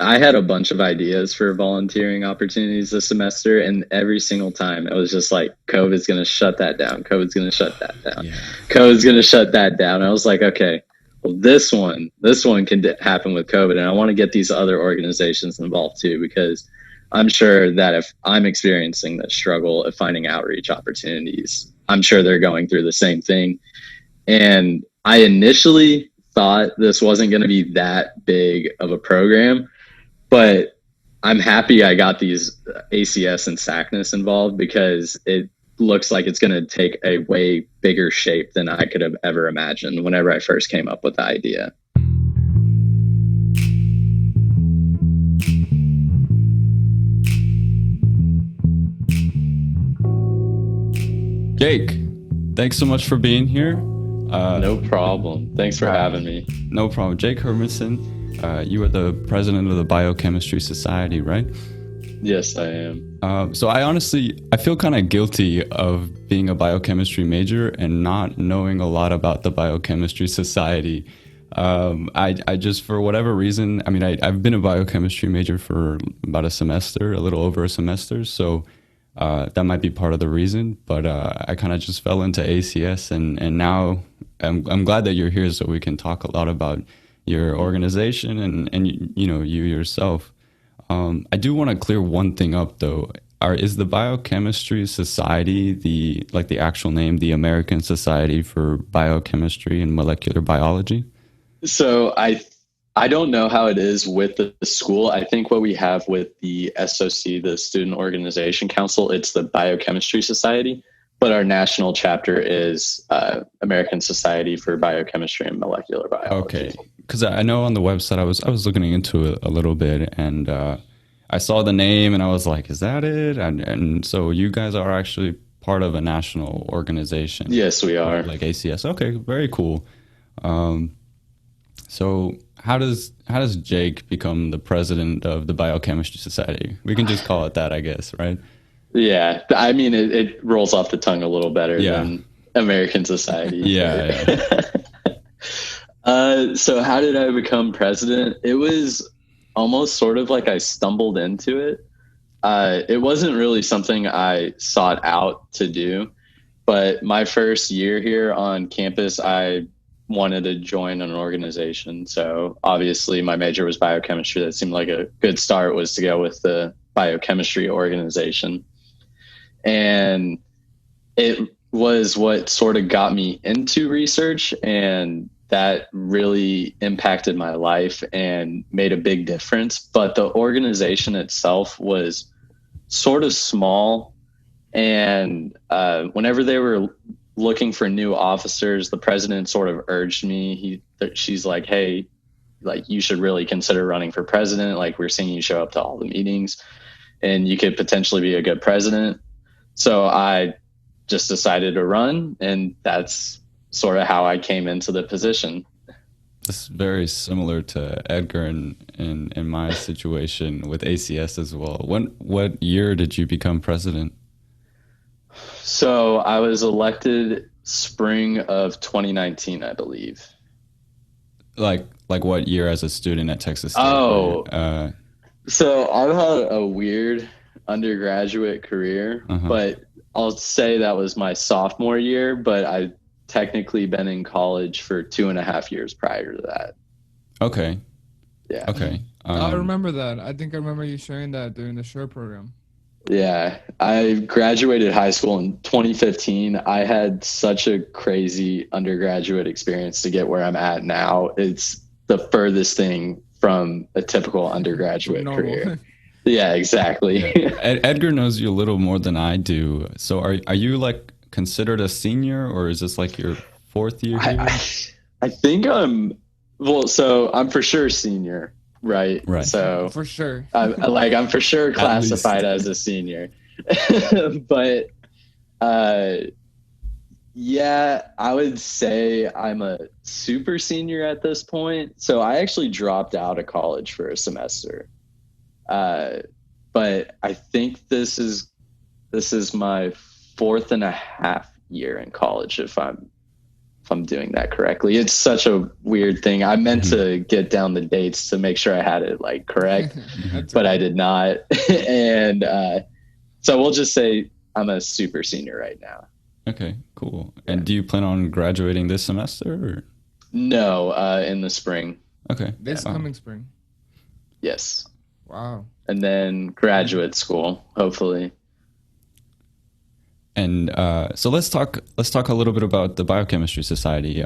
I had a bunch of ideas for volunteering opportunities this semester, and every single time it was just like, COVID's going to shut that down. COVID's going to shut that down. Yeah. COVID's going to shut that down. I was like, okay, well, this one can happen with COVID, and I want to get these other organizations involved too, because I'm sure that if I'm experiencing the struggle of finding outreach opportunities, I'm sure they're going through the same thing. And I initially thought this wasn't going to be that big of a program, but I'm happy I got these ACS and SACNAS involved, because it looks like it's going to take a way bigger shape than I could have ever imagined whenever I first came up with the idea. Jake, thanks so much for being here. No problem. Thanks for having me. No problem. Jake Hermanson, you are the president of the Biochemistry Society, right? Yes, I am. So I feel kind of guilty of being a biochemistry major and not knowing a lot about the Biochemistry Society. I just, for whatever reason, I mean, I've been a biochemistry major for about a semester, a little over a semester. So that might be part of the reason, but I kind of just fell into ACS, and now I'm glad that you're here so we can talk a lot about your organization and you yourself. I do want to clear one thing up though. Is the Biochemistry Society the actual name, the American Society for Biochemistry and Molecular Biology? So I don't know how it is with the school. I think what we have with the SOC, the Student Organization Council, it's the Biochemistry Society, but our national chapter is American Society for Biochemistry and Molecular Biology. Okay, because I know on the website I was looking into it a little bit, and I saw the name and I was like, is that it? And so you guys are actually part of a national organization. Yes, we are. Like ACS. Okay, very cool. So how does Jake become the president of the Biochemistry Society? We can just call it that, I guess, right? Yeah, I mean, it rolls off the tongue a little better than American Society. Yeah. So how did I become president? It was almost sort of like I stumbled into it. It wasn't really something I sought out to do, but my first year here on campus, I wanted to join an organization. So obviously my major was biochemistry. That seemed like a good start, was to go with the biochemistry organization. And it was what sort of got me into research, and that really impacted my life and made a big difference. But the organization itself was sort of small, and whenever they were looking for new officers, the president sort of urged me. She's like, hey, like, you should really consider running for president. Like, we're seeing you show up to all the meetings and you could potentially be a good president. So I just decided to run, and that's sort of how I came into the position. It's very similar to Edgar in my situation with ACS as well. What year did you become president? So I was elected spring of 2019, I believe. Like what year as a student at Texas State? Oh, so I've had a weird undergraduate career, but I'll say that was my sophomore year, but I've technically been in college for 2.5 years prior to that. Okay. Yeah. Okay. I remember that. I think I remember you sharing that during the SURE program. Yeah, I graduated high school in 2015. I had such a crazy undergraduate experience to get where I'm at now. It's the furthest thing from a typical undergraduate career. Yeah, exactly. Edgar knows you a little more than I do. So are you like considered a senior, or is this like your fourth year here? I think so I'm for sure senior. Right. So for sure, I'm for sure classified as a senior, but yeah, I would say I'm a super senior at this point. So I actually dropped out of college for a semester, but I think this is my 4.5 year in college, if I'm if I'm doing that correctly. It's such a weird thing. I meant to get down the dates to make sure I had it like correct, but I did not. And so we'll just say I'm a super senior right now. Okay, cool. And do you plan on graduating this semester? Or? No, in the spring. Okay. This coming spring. Yes. Wow. And then graduate school, hopefully. And so let's talk a little bit about the Biochemistry Society.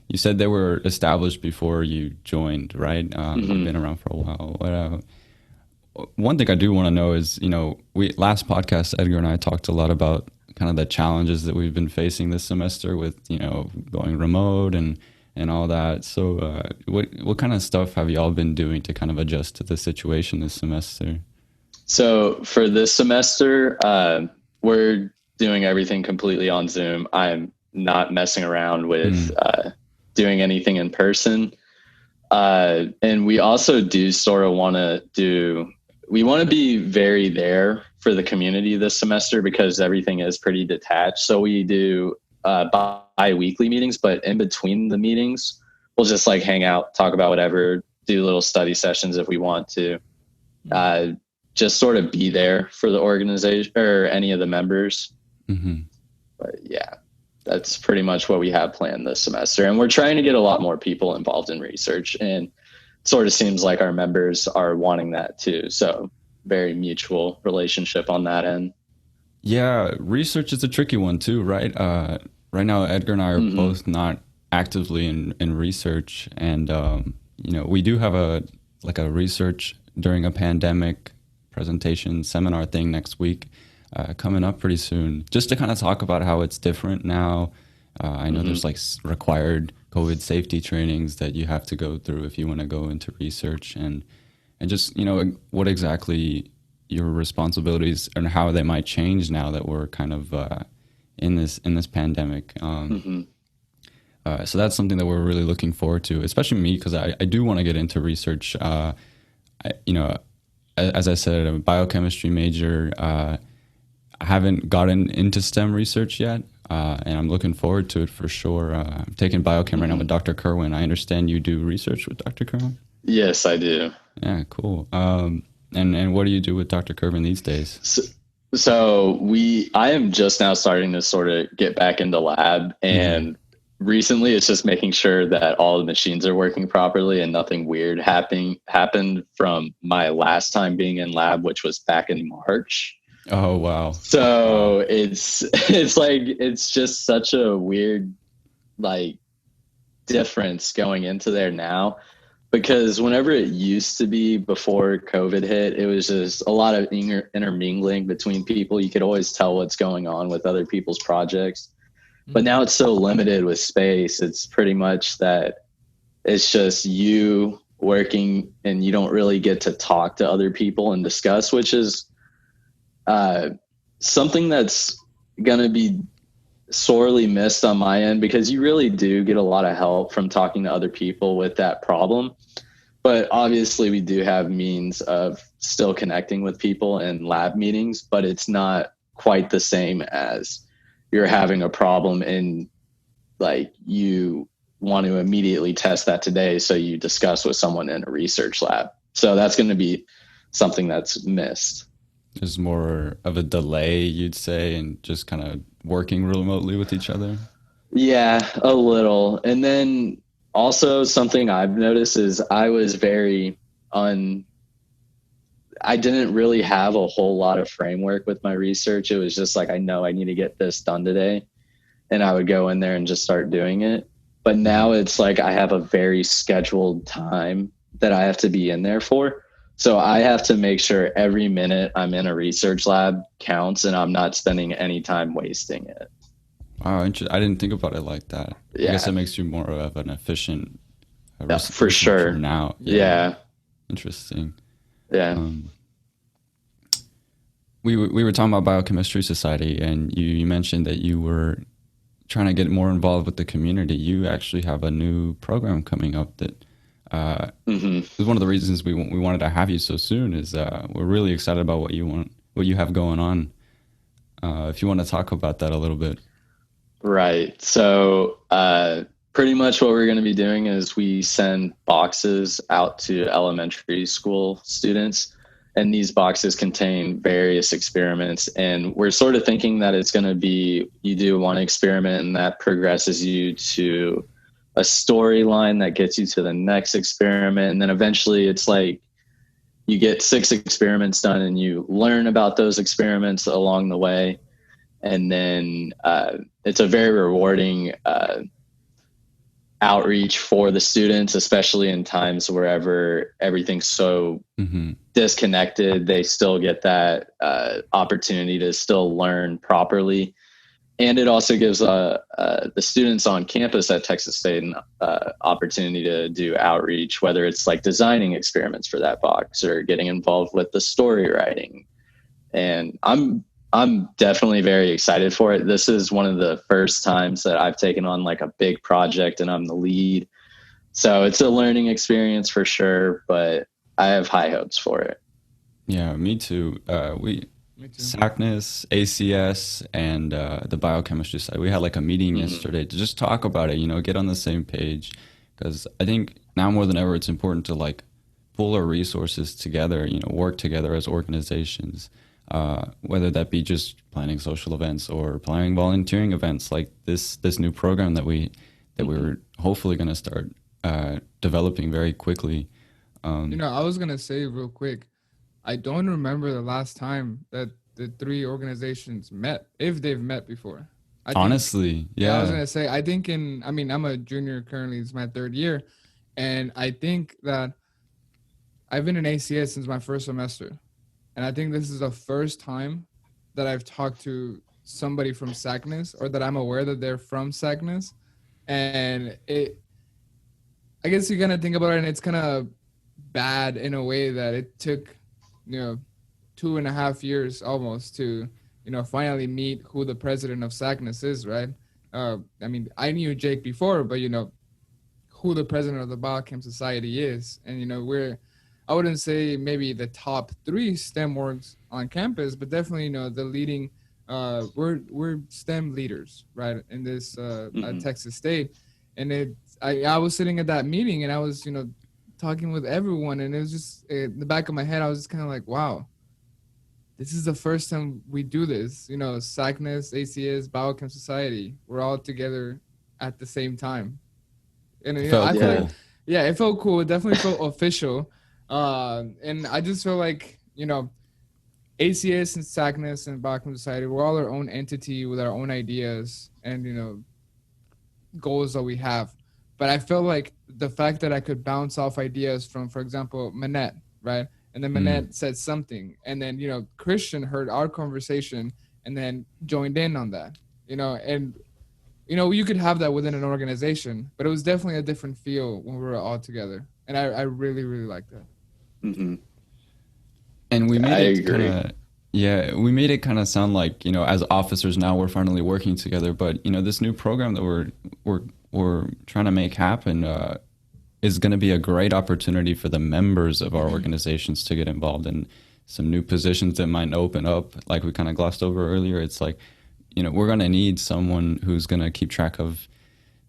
You said they were established before you joined, right? Been around for a while. One thing I do want to know is, last podcast, Edgar and I talked a lot about kind of the challenges that we've been facing this semester with, going remote and all that. So what kind of stuff have y'all been doing to kind of adjust to the situation this semester? So for this semester, we're doing everything completely on Zoom. I'm not messing around with doing anything in person. And we also do sort of want to be very there for the community this semester because everything is pretty detached. So we do bi-weekly meetings, but in between the meetings, we'll just like hang out, talk about whatever, do little study sessions if we want to. Just sort of be there for the organization or any of the members. But yeah, that's pretty much what we have planned this semester. And we're trying to get a lot more people involved in research, and it sort of seems like our members are wanting that too. So very mutual relationship on that end. Yeah, research is a tricky one too, right? Right now, Edgar and I are both not actively in research, and we do have a research during a pandemic presentation seminar thing next week coming up pretty soon, just to kind of talk about how it's different now. I know there's like required COVID safety trainings that you have to go through if you want to go into research, and just what exactly your responsibilities and how they might change now that we're kind of in this pandemic. So that's something that we're really looking forward to, especially me, because I do want to get into research. As I said, I'm a biochemistry major. I haven't gotten into STEM research yet, and I'm looking forward to it for sure. I'm taking biochem right now with Dr. Kerwin. I understand you do research with Dr. Kerwin? Yes, I do. Yeah, cool. And what do you do with Dr. Kerwin these days? So I am just now starting to sort of get back into lab, and recently it's just making sure that all the machines are working properly and nothing weird happened from my last time being in lab, which was back in March. Oh, wow. So it's just such a weird, like, difference going into there now, because whenever it used to be before COVID hit, it was just a lot of intermingling between people. You could always tell what's going on with other people's projects. But now it's so limited with space. It's pretty much that it's just you working and you don't really get to talk to other people and discuss, which is something that's going to be sorely missed on my end, because you really do get a lot of help from talking to other people with that problem. But obviously we do have means of still connecting with people in lab meetings, but it's not quite the same as you're having a problem and like you want to immediately test that today. So you discuss with someone in a research lab. So that's going to be something that's missed. There's more of a delay, you'd say, and just kind of working remotely with each other. Yeah, a little. And then also something I've noticed is I was I didn't really have a whole lot of framework with my research. It was just like, I know I need to get this done today. And I would go in there and just start doing it. But now it's like I have a very scheduled time that I have to be in there for. So I have to make sure every minute I'm in a research lab counts and I'm not spending any time wasting it. Wow, I didn't think about it like that. Yeah. I guess it makes you more of an efficient for sure now. Yeah. Interesting. Yeah. We were talking about Biochemistry Society, and you mentioned that you were trying to get more involved with the community. You actually have a new program coming up that is one of the reasons we wanted to have you so soon. Is we're really excited about what you have going on. If you want to talk about that a little bit. Right. So, pretty much what we're going to be doing is we send boxes out to elementary school students, and these boxes contain various experiments. And we're sort of thinking that it's going to be you do one experiment and that progresses you to a storyline that gets you to the next experiment. And then eventually it's like you get 6 experiments done and you learn about those experiments along the way. And then it's a very rewarding outreach for the students, especially in times wherever everything's so disconnected. They still get that opportunity to still learn properly. And it also gives the students on campus at Texas State an opportunity to do outreach, whether it's like designing experiments for that box or getting involved with the story writing. And I'm definitely very excited for it. This is one of the first times that I've taken on like a big project and I'm the lead. So it's a learning experience for sure, but I have high hopes for it. Yeah, me too. Me too. SACNAS, ACS, and the biochemistry side. We had like a meeting yesterday to just talk about it, get on the same page. Because I think now more than ever, it's important to like pull our resources together, work together as organizations. Whether that be just planning social events or planning volunteering events like this new program that we're hopefully going to start developing very quickly. I was going to say real quick, I don't remember the last time that the 3 organizations met, if they've met before. Honestly, yeah. I was going to say, I think I'm a junior currently, it's my 3rd year. And I think that I've been in ACS since my first semester. And I think this is the first time that I've talked to somebody from SACNAS or that I'm aware that they're from SACNAS. And I guess you kind of think about it and it's kind of bad in a way that it took, 2.5 years almost to, finally meet who the president of SACNAS is, right? I knew Jake before, but, who the president of the Biochem Society is. And, I wouldn't say maybe the top 3 STEM orgs on campus, but definitely, the leading, we're STEM leaders, right, in this at Texas State. And I was sitting at that meeting and I was, talking with everyone, and it was just in the back of my head, I was just kind of like, wow, this is the first time we do this. SACNAS, ACS, Biochem Society, we're all together at the same time. And I felt cool. It felt cool. It definitely felt official. And I just feel like, ACS and SACNAS and Biochemistry Society, we're all our own entity with our own ideas and, goals that we have. But I feel like the fact that I could bounce off ideas from, for example, Manette, right? And then Manette said something. And then, Christian heard our conversation and then joined in on that, and, you could have that within an organization, but it was definitely a different feel when we were all together. And I really, really like that. Mm-hmm. And we made we made it kind of sound like, as officers now we're finally working together. But, this new program that we're trying to make happen is going to be a great opportunity for the members of our organizations to get involved in some new positions that might open up. Like we kind of glossed over earlier, it's like, we're going to need someone who's going to keep track of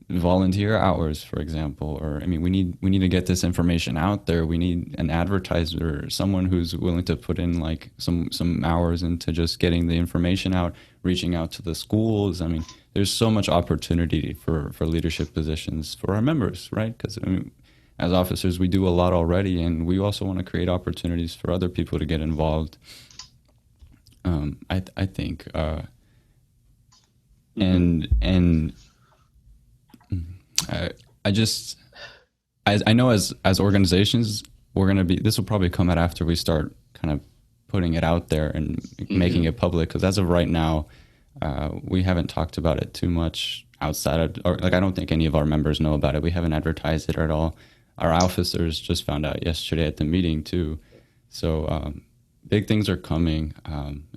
volunteer hours, for example, or we need to get this information out there. We need an advertiser, someone who's willing to put in like some hours into just getting the information out, reaching out to the schools. There's so much opportunity for leadership positions for our members, right? Because as officers, we do a lot already, and we also want to create opportunities for other people to get involved. I think, and I know as organizations, we're going to be, this will probably come out after we start kind of putting it out there and making it public. Because as of right now, we haven't talked about it too much outside of, or like, I don't think any of our members know about it. We haven't advertised it at all. Our officers just found out yesterday at the meeting too. So big things are coming.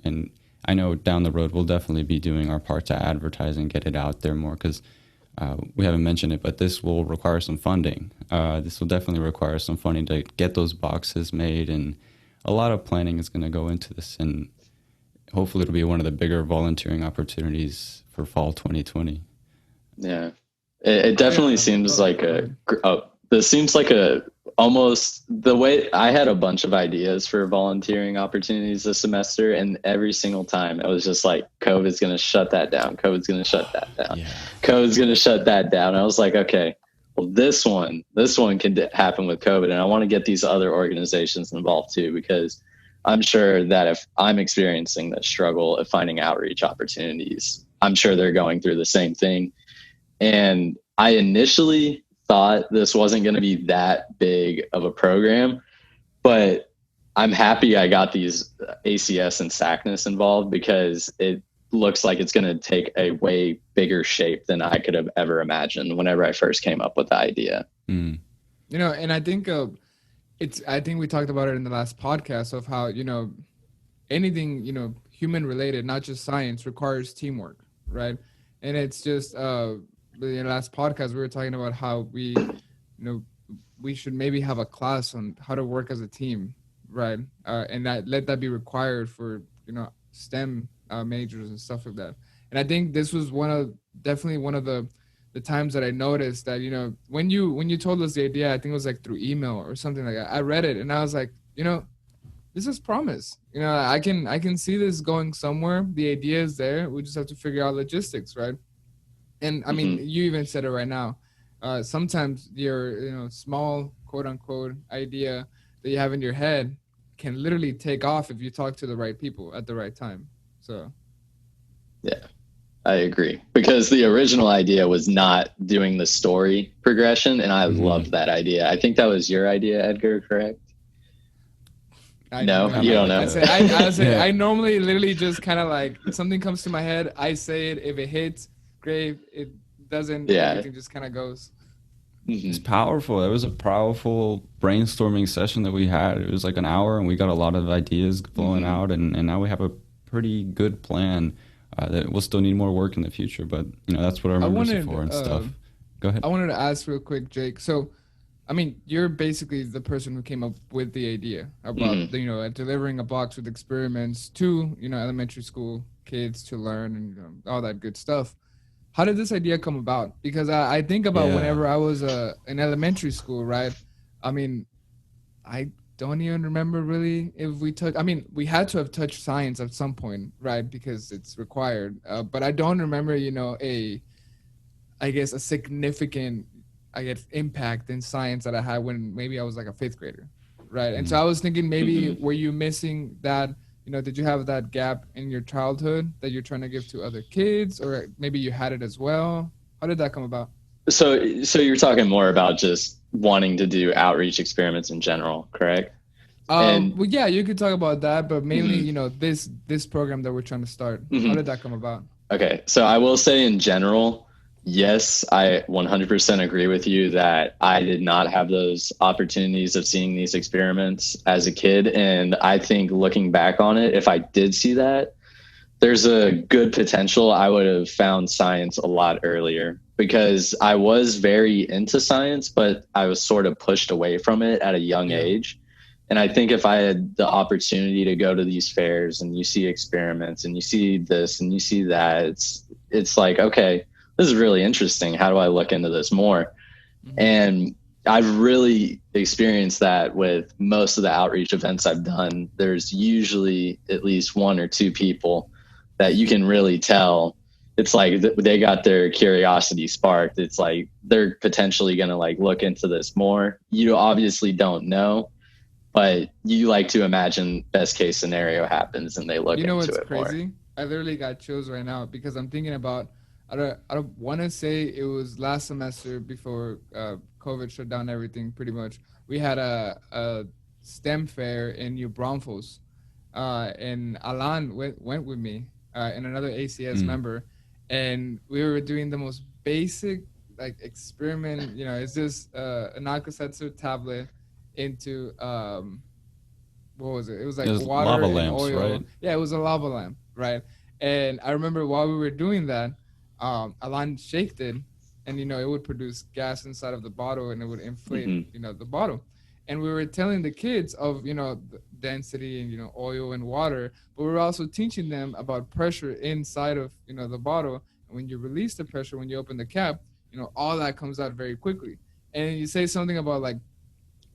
And I know down the road, we'll definitely be doing our part to advertise and get it out there more, because we haven't mentioned it, but this will require some funding. This will definitely require some funding to get those boxes made, and a lot of planning is going to go into this, and hopefully it'll be one of the bigger volunteering opportunities for fall 2020. Yeah, it definitely seems like this seems like almost the way I had a bunch of ideas for volunteering opportunities this semester, and every single time it was just like, COVID's going to shut that down. COVID's going to shut that down. Yeah. COVID's going to shut that down. I was like, okay, well, this one can happen with COVID, and I want to get these other organizations involved too, because I'm sure that if I'm experiencing the struggle of finding outreach opportunities, I'm sure they're going through the same thing. And I initially thought this wasn't going to be that big of a program, but I'm happy I got these ACS and SACNAS involved, because it looks like it's going to take a way bigger shape than I could have ever imagined whenever I first came up with the idea. You know, and I think I think we talked about it in the last podcast of how, you know, anything, you know, human related, not just science, requires teamwork, right? And it's just in the last podcast we were talking about how we, you know, we should maybe have a class on how to work as a team, right? And let that be required for, you know, STEM majors and stuff like that. And I think this was definitely one of the times that I noticed that, you know, when you told us the idea, I think it was like through email or something like that. I read it and I was like, you know, this is promise. You know, I can see this going somewhere. The idea is there. We just have to figure out logistics, right? And I mean, you even said it right now. Sometimes your, you know, small quote unquote idea that you have in your head can literally take off if you talk to the right people at the right time. So, yeah, I agree, because the original idea was not doing the story progression, and I loved that idea. I think that was your idea, Edgar, correct? No, you don't know. I normally literally just kind of like, something comes to my head, I say it. If it hits, great. It doesn't. Yeah. Everything just kind of goes. It's powerful. It was a powerful brainstorming session that we had. It was like an hour, and we got a lot of ideas flowing out, and now we have a pretty good plan that we'll still need more work in the future. But, you know, that's what our members are for and stuff. Go ahead. I wanted to ask real quick, Jake. So, I mean, you're basically the person who came up with the idea about, you know, delivering a box with experiments to, you know, elementary school kids to learn and, you know, all that good stuff. How did this idea come about? Because I think about whenever I was in elementary school, right? I mean, I don't even remember really if we touched. I mean, we had to have touched science at some point, right? Because it's required. But I don't remember, you know, a significant, impact in science that I had when maybe I was like a fifth grader, right? And so I was thinking, maybe were you missing that? You know, did you have that gap in your childhood that you're trying to give to other kids, or maybe you had it as well? How did that come about? So you're talking more about just wanting to do outreach experiments in general, correct? Well, yeah, you could talk about that, but mainly, you know, this program that we're trying to start. How did that come about? Okay, so I will say in general, yes, I 100% agree with you that I did not have those opportunities of seeing these experiments as a kid. And I think looking back on it, if I did see that, there's a good potential I would have found science a lot earlier, because I was very into science, but I was sort of pushed away from it at a young age. And I think if I had the opportunity to go to these fairs and you see experiments and you see this and you see that, it's like, okay, this is really interesting. How do I look into this more? And I've really experienced that with most of the outreach events I've done. There's usually at least one or two people that you can really tell. It's like they got their curiosity sparked. It's like they're potentially going to like look into this more. You obviously don't know, but you like to imagine best case scenario happens and they look into it more. You know what's crazy? I literally got chills right now because I'm thinking about, I don't want to say it was last semester before COVID shut down everything pretty much. We had a STEM fair in New Braunfels, and Alan went with me and another ACS member, and we were doing the most basic like experiment. You know, it's just an Alka-Seltzer tablet into what was it? It was like water lava and lamps, oil. right? Yeah, it was a lava lamp, right? And I remember while we were doing that, Alan shaked it, and you know, it would produce gas inside of the bottle, and it would inflate, you know, the bottle. And we were telling the kids of, you know, the density and, you know, oil and water, but we were also teaching them about pressure inside of, you know, the bottle. when you release the pressure, when you open the cap, all that comes out very quickly. And you say something about like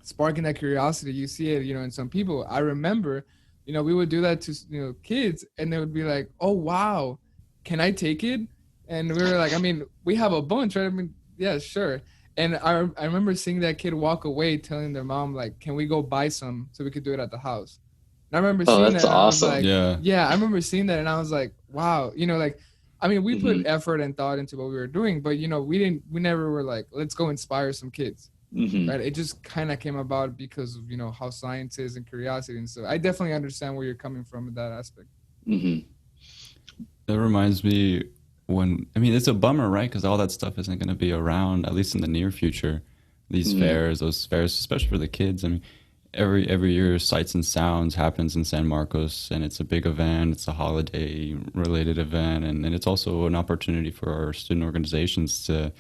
sparking that curiosity. You see it, in some people. I remember, we would do that to, kids, and they would be like, "Oh, wow, can I take it?" And we were like, I mean, we have a bunch, right? I mean, yeah, sure. And I remember seeing that kid walk away telling their mom, like, "Can we go buy some so we could do it at the house?" And I remember Oh, seeing that's that, and I was awesome. like, Yeah. yeah, I remember seeing that, and I was like, wow, like, I mean, we put Mhm. effort and thought into what we were doing, but we never were like, let's go inspire some kids, Mhm. right? It just kind of came about because of how science is and curiosity, and so I definitely understand where you're coming from in that aspect. Mhm. That reminds me it's a bummer, right? Because all that stuff isn't going to be around, at least in the near future. These Mhm. those fairs, especially for the kids. I mean, every year, Sights and Sounds happens in San Marcos, and it's a big event. It's a holiday related event, and it's also an opportunity for our student organizations to,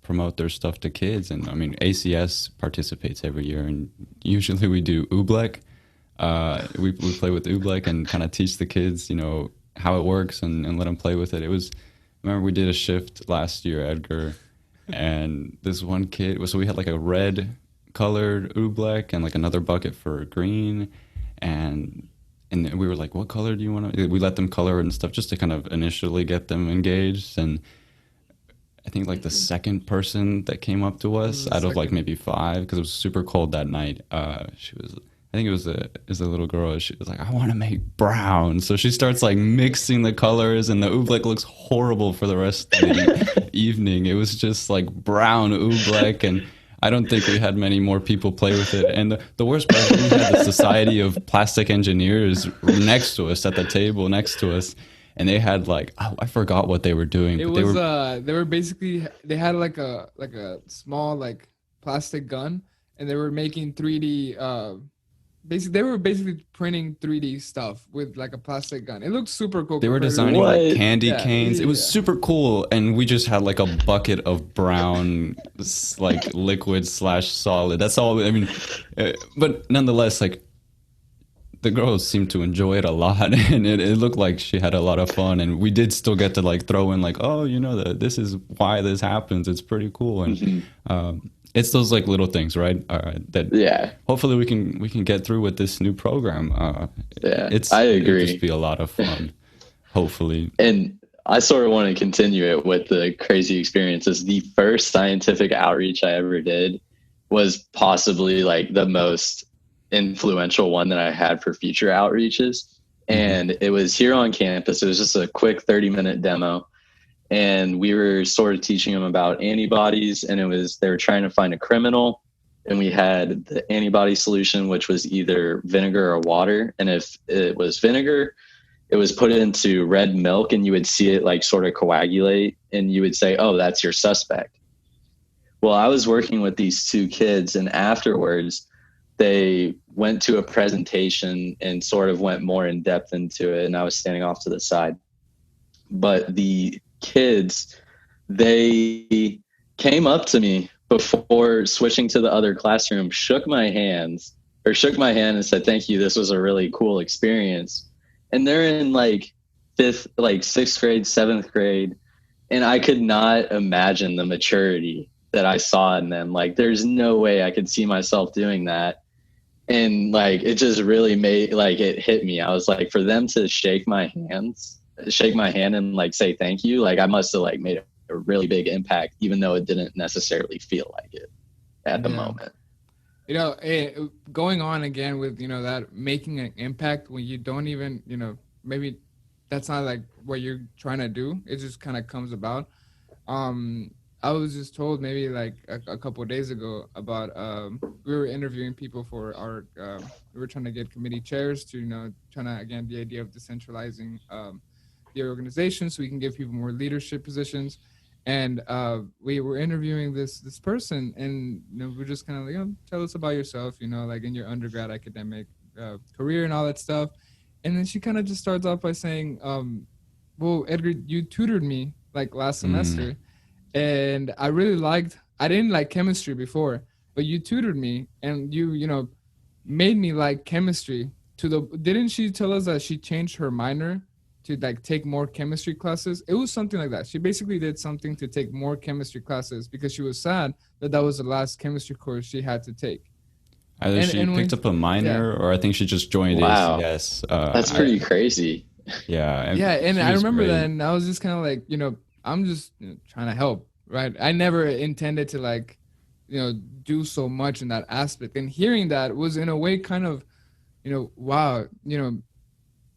promote their stuff to kids. And I mean, ACS participates every year, and usually we do Oobleck. We play with Oobleck and kind of teach the kids, how it works and let them play with it. I remember we did a shift last year, Edgar, and this one kid, so we had like a red colored Oobleck and like another bucket for green, and then we were like, what color do you want to? We let them color and stuff just to kind of initially get them engaged. And I think like the second person that came up to us out of like Second. maybe five, because it was super cold that night, she was, I think it was a little girl. She was like, I want to make brown. So she starts like mixing the colors, and the oobleck looks horrible for the rest of the evening. It was just like brown oobleck, and I don't think we had many more people play with it. And the worst part is we had the Society of Plastic Engineers next to us at the table next to us, and they had like, oh, I forgot what they were doing, It but was they were basically, they had like a small like plastic gun, and they were making 3D basically they were basically printing 3D stuff with like a plastic gun. It looked super cool. they were compared to designing like, like What? candy yeah, canes. It was yeah. super cool, and we just had like a bucket of brown, like liquid slash solid. That's all. I mean, but nonetheless, like the girls seemed to enjoy it a lot, and it looked like she had a lot of fun. And we did still get to like throw in like, oh, this is why this happens. It's pretty cool, and Mhm. it's those like little things, right? That Yeah. hopefully we can get through with this new program. Yeah. I It'll just agree. be a lot of fun. Hopefully. And I sort of want to continue it with the crazy experiences. The first scientific outreach I ever did was possibly like the most influential one that I had for future outreaches. Mhm. And it was here on campus. It was just a quick 30-minute demo. And we were sort of teaching them about antibodies. And they were trying to find a criminal. And we had the antibody solution, which was either vinegar or water. And if it was vinegar, it was put into red milk, and you would see it like sort of coagulate, and you would say, oh, that's your suspect. Well, I was working with these two kids, and afterwards they went to a presentation and sort of went more in depth into it, and I was standing off to the side. But the kids, they came up to me before switching to the other classroom, shook my hand and said, thank you, this was a really cool experience. And they're in like sixth grade, seventh grade, and I could not imagine the maturity that I saw in them. Like, there's no way I could see myself doing that. And like, it just really made, like, it hit me. I was like, for them to shake my hand and like say thank you, like I must have like made a really big impact, even though it didn't necessarily feel like it at the Yeah. moment. Going on again with that making an impact when you don't even maybe that's not like what you're trying to do. It just kind of comes about. I was just told maybe like a couple of days ago about we were interviewing people for our we were trying to get committee chairs to trying to, again, the idea of decentralizing the organization so we can give people more leadership positions. And we were interviewing this person, and we're just kind of like, tell us about yourself, like in your undergrad academic career and all that stuff. And then she kind of just starts off by saying, well, Edgar, you tutored me like last semester, and I didn't like chemistry before, but you tutored me, and you made me like chemistry didn't she tell us that she changed her minor to like take more chemistry classes. It was something like that. She basically did something to take more chemistry classes because she was sad that that was the last chemistry course she had to take. Either she picked up a minor, or I think she just joined ACS. That's pretty crazy. Yeah. Yeah, and I remember that, and I was just kind of like, you know, I'm just trying to help, right? I never intended to like, you know, do so much in that aspect. And hearing that was in a way kind of, you know, wow, you know,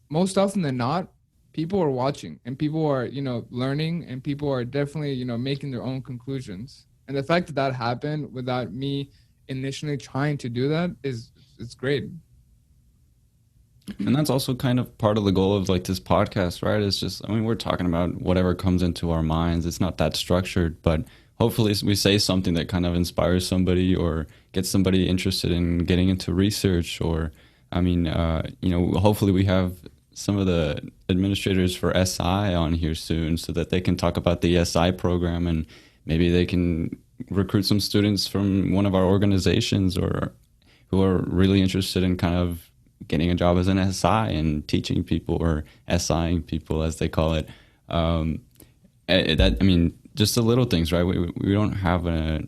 most often than not, people are watching and people are, you know, learning, and people are definitely, you know, making their own conclusions. And the fact that that happened without me initially trying to do that it's great. And that's also kind of part of the goal of like this podcast, right? It's just, I mean, we're talking about whatever comes into our minds. It's not that structured, but hopefully we say something that kind of inspires somebody or gets somebody interested in getting into research. Or, I mean, you know, hopefully we have some of the administrators for SI on here soon so that they can talk about the SI program, and maybe they can recruit some students from one of our organizations or who are really interested in kind of getting a job as an SI and teaching people, or SIing people as they call it. I mean, just the little things, right? We don't have a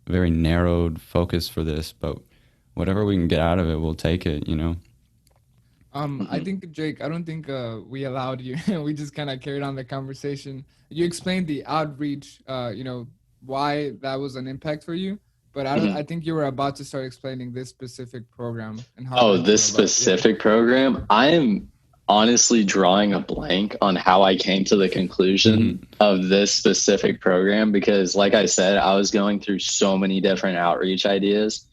very narrowed focus for this, but whatever we can get out of it, we'll take it, you know? I think, Jake, I don't think we allowed you. We just kind of carried on the conversation. You explained the outreach, you know, why that was an impact for you. But I think you were about to start explaining this specific program and how. Oh, this specific program? I am honestly drawing a blank on how I came to the conclusion of this specific program, because like I said, I was going through so many different outreach ideas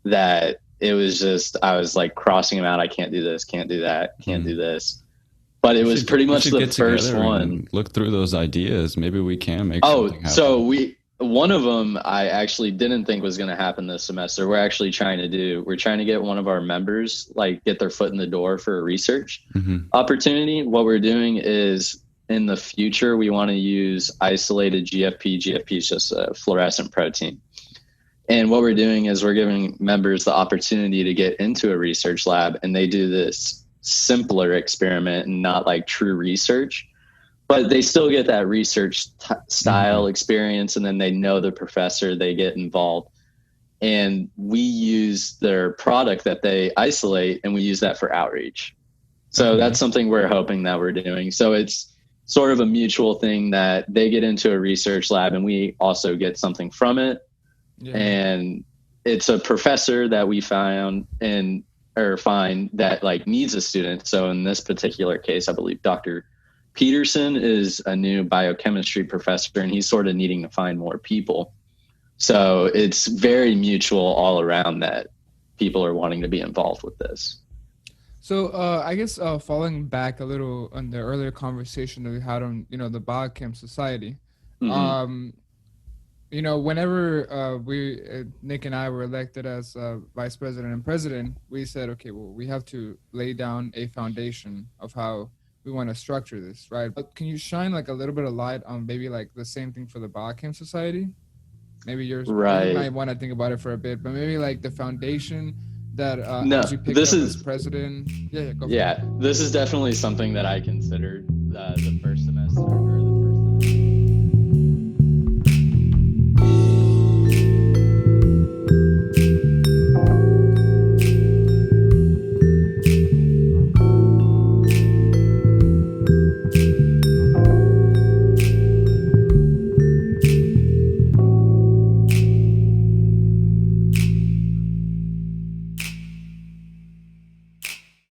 that it was just, I was like crossing them out. I can't do this, can't do that, can't do this. But it was pretty much the first one. Look through those ideas. Maybe we can make something happen. So one of them I actually didn't think was going to happen this semester. We're actually trying to get one of our members, like, get their foot in the door for a research opportunity. What we're doing is, in the future, we want to use isolated GFP. GFP is just a fluorescent protein. And what we're doing is we're giving members the opportunity to get into a research lab, and they do this simpler experiment and not like true research. But they still get that research style experience, and then they know the professor, they get involved. And we use their product that they isolate, and we use that for outreach. So that's something we're hoping that we're doing. So it's sort of a mutual thing that they get into a research lab, and we also get something from it. Yeah. And it's a professor that we find that like needs a student. So in this particular case, I believe Dr. Peterson is a new biochemistry professor, and he's sort of needing to find more people. So it's very mutual all around that people are wanting to be involved with this. So I guess following back a little on the earlier conversation that we had on, you know, the Biochem Society, you know, whenever Nick and I were elected as vice president and president, we said, okay, well, we have to lay down a foundation of how we want to structure this, right? But can you shine like a little bit of light on maybe like the same thing for the Biochem Society? Maybe yours, right? You might want to think about it for a bit, but maybe like the foundation that as you picked up as president. This is definitely something that I considered the first semester.